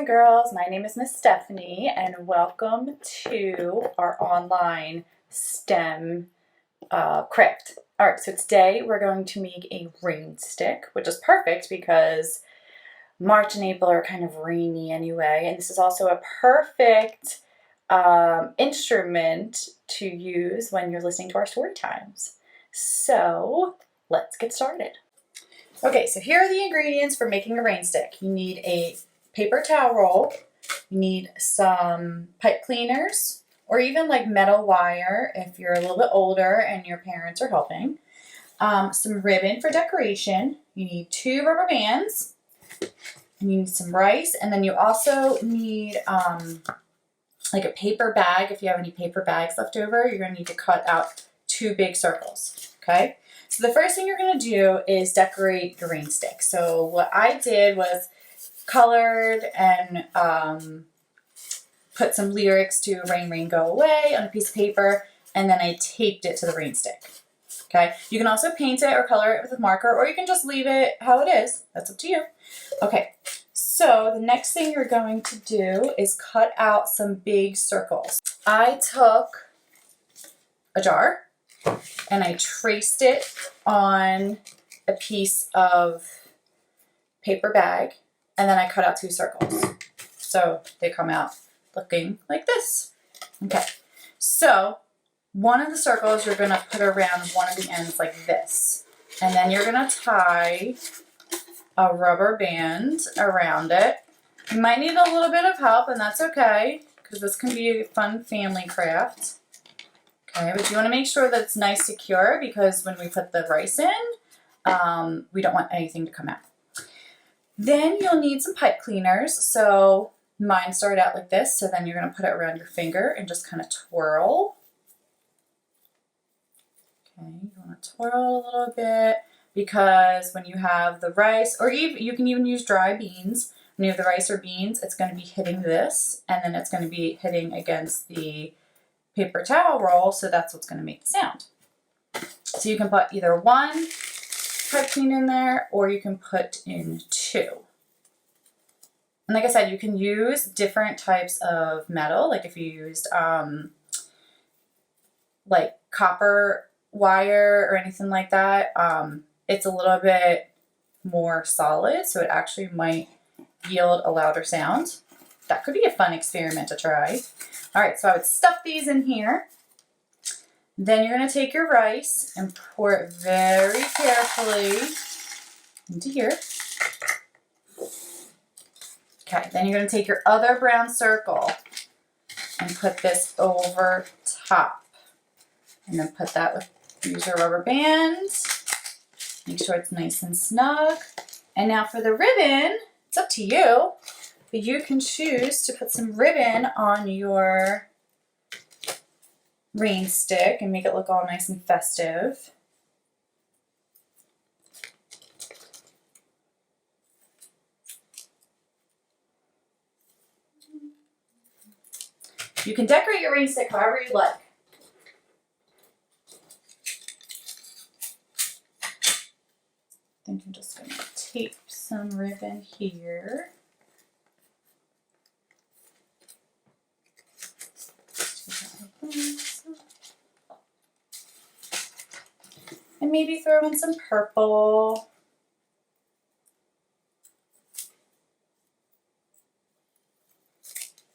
and girls, my name is Miss Stephanie and welcome to our online STEM craft. Alright, so today we're going to make a rain stick, which is perfect because March and April are kind of rainy anyway, and this is also a perfect instrument to use when you're listening to our story times. So let's get started. Okay, so here are the ingredients for making a rain stick. You need a paper towel roll, you need some pipe cleaners, or even like metal wire if you're a little bit older and your parents are helping. Some ribbon for decoration, you need 2 rubber bands, and you need some rice, and then you also need like a paper bag. If you have any paper bags left over, you're going to need to cut out 2 big circles, okay? So the first thing you're going to do is decorate your rain stick. So what I did was colored and put some lyrics to Rain, Rain, Go Away on a piece of paper, and then I taped it to the rain stick. Okay, you can also paint it or color it with a marker, or you can just leave it how it is. That's up to you. Okay, so the next thing you're going to do is cut out some big circles. I took a jar and I traced it on a piece of paper bag, and then I cut out 2 circles. So they come out looking like this. Okay, so one of the circles you're going to put around one of the ends like this, and then you're going to tie a rubber band around it. You might need a little bit of help, and that's okay, because this can be a fun family craft. Okay, but you want to make sure that it's nice secure, because when we put the rice in, we don't want anything to come out. Then you'll need some pipe cleaners. So mine started out like this, so then you're going to put it around your finger and just kind of twirl. Okay, you want to twirl a little bit, because when you have the rice, or even you can even use dry beans, when you have the rice or beans, it's going to be hitting this, and then it's going to be hitting against the paper towel roll, so that's what's going to make the sound. So you can put either 1 pipe clean in there, or you can put in 2. And like I said, you can use different types of metal, like if you used like copper wire or anything like that, it's a little bit more solid, so it actually might yield a louder sound. That could be a fun experiment to try. All right, so I would stuff these in here. Then you're going to take your rice and pour it very carefully into here. Okay, then you're going to take your other brown circle and put this over top. And then put that with, use your rubber bands. Make sure it's nice and snug. And now for the ribbon, it's up to you. But you can choose to put some ribbon on your rain stick and make it look all nice and festive. You can decorate your rain stick however you like. I think I'm just going to tape some ribbon here. And maybe throw in some purple.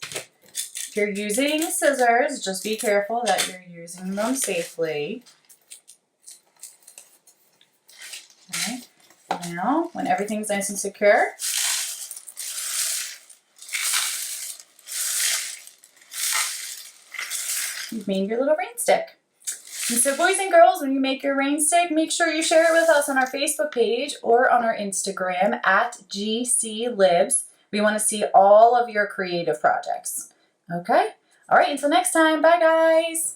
If you're using scissors, just be careful that you're using them safely. Okay. Now, when everything's nice and secure, you've made your little rain stick. And so boys and girls, when you make your rain stick, make sure you share it with us on our Facebook page or on our Instagram at GCLibS. We want to see all of your creative projects. Okay? All right, until next time. Bye, guys.